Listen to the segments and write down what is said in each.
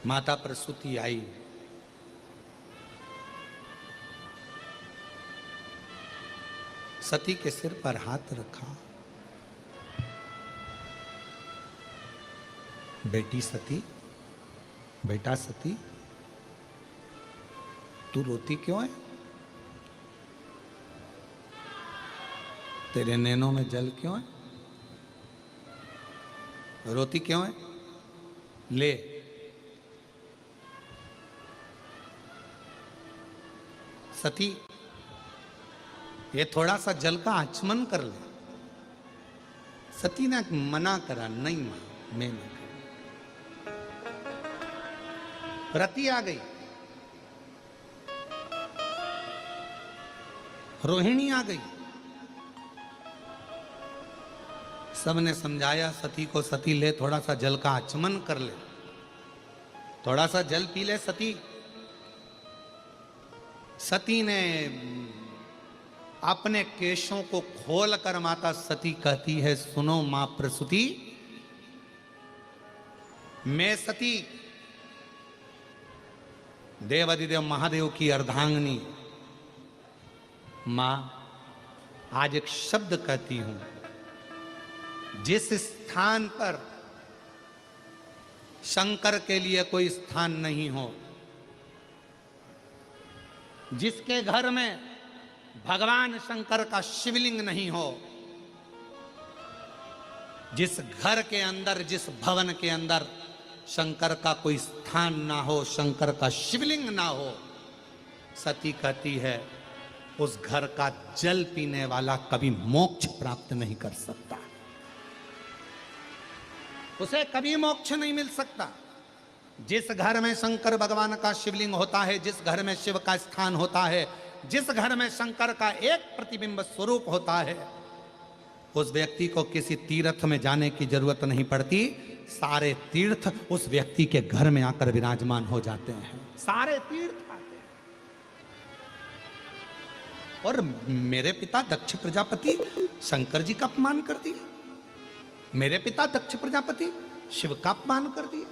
माता प्रसूति आई। सती के सिर पर हाथ रखा। बेटी सती, बेटा सती, तू रोती क्यों है? तेरे नैनों में जल क्यों है? रोती क्यों है? ले, सती, ये थोड़ा सा जल का आचमन कर ले। सती ने मना करा, नहीं मां, मैं नहीं। रति आ गई, रोहिणी आ गई। सबने समझाया सती को, सती ले थोड़ा सा जल का आचमन कर ले, थोड़ा सा जल पी ले सती। सती ने अपने केशों को खोलकर माता सती कहती है, सुनो मां प्रसूति, मैं सती देवाधिदेव महादेव की अर्धांगिनी मां आज एक शब्द कहती हूं। जिस स्थान पर शंकर के लिए कोई स्थान नहीं हो, जिसके घर में भगवान शंकर का शिवलिंग नहीं हो, जिस घर के अंदर, जिस भवन के अंदर शंकर का कोई स्थान ना हो, शंकर का शिवलिंग ना हो, सती कहती है उस घर का जल पीने वाला कभी मोक्ष प्राप्त नहीं कर सकता, उसे कभी मोक्ष नहीं मिल सकता। जिस घर में शंकर भगवान का शिवलिंग होता है, जिस घर में शिव का स्थान होता है, जिस घर में शंकर का एक प्रतिबिंब स्वरूप होता है, उस व्यक्ति को किसी तीर्थ में जाने की जरूरत नहीं पड़ती। सारे तीर्थ उस व्यक्ति के घर में आकर विराजमान हो जाते हैं, सारे तीर्थ आते हैं। और मेरे पिता दक्ष प्रजापति शंकर जी का अपमान कर दिया, मेरे पिता दक्ष प्रजापति शिव का अपमान कर दिया,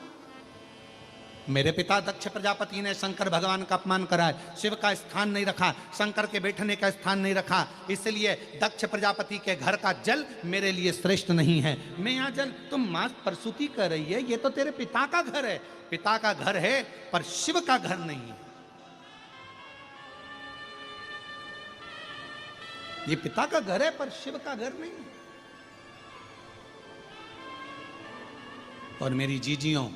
मेरे पिता दक्ष प्रजापति ने शंकर भगवान का अपमान करा है, शिव का स्थान नहीं रखा, शंकर के बैठने का स्थान नहीं रखा, इसलिए दक्ष प्रजापति के घर का जल मेरे लिए श्रेष्ठ नहीं है। मैं यहाँ जल, तुम मां प्रसूति कर रही है, ये तो तेरे पिता का घर है, पिता का घर है पर शिव का घर नहीं है। ये पिता का घर है पर शिव का घर नहीं है। और मेरी जीजियों,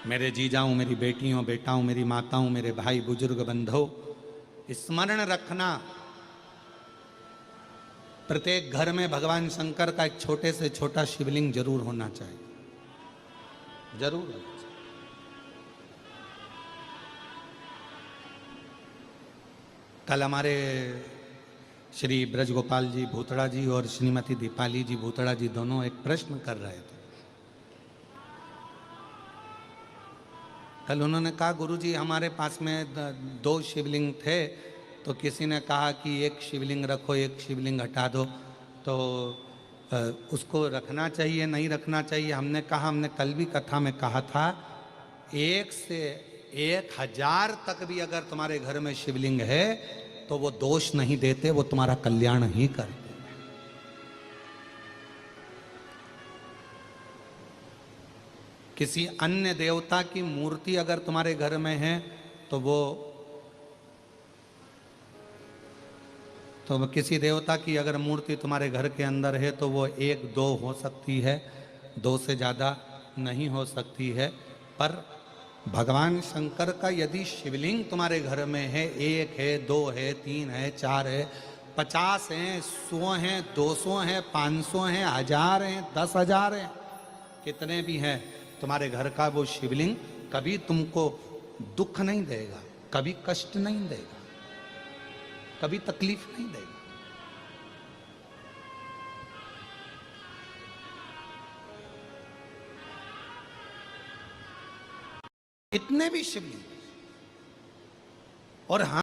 मेरे जीजाओं, मेरी बेटियों, बेटाओं, मेरी माताओं, मेरे भाई बुजुर्ग बंधुओं, स्मरण रखना, प्रत्येक घर में भगवान शंकर का एक छोटे से छोटा शिवलिंग जरूर होना चाहिए, जरूर होना चाहिए। कल हमारे श्री ब्रजगोपाल जी भूतड़ा जी और श्रीमती दीपाली जी भूतड़ा जी दोनों एक प्रश्न कर रहे थे। कल उन्होंने कहा, गुरुजी हमारे पास में 2 शिवलिंग थे, तो किसी ने कहा कि एक शिवलिंग रखो, एक शिवलिंग हटा दो, तो उसको रखना चाहिए नहीं रखना चाहिए। हमने कहा, हमने कल भी कथा में कहा था, 1 से 1000 तक भी अगर तुम्हारे घर में शिवलिंग है तो वो दोष नहीं देते, वो तुम्हारा कल्याण ही करते। किसी अन्य देवता की मूर्ति अगर तुम्हारे घर में है तो किसी देवता की अगर मूर्ति तुम्हारे घर के अंदर है तो वो 1-2 हो सकती है, 2 से ज़्यादा नहीं हो सकती है। पर भगवान शंकर का यदि शिवलिंग तुम्हारे घर में है, 1 है, 2 है, 3 है, 4 है, 50 हैं, 100 हैं, 200 हैं, 500 हैं, 1000 हैं, 10,000 हैं, कितने भी हैं, तुम्हारे घर का वो शिवलिंग कभी तुमको दुख नहीं देगा, कभी कष्ट नहीं देगा, कभी तकलीफ नहीं देगा। इतने भी शिवलिंग। और हाँ,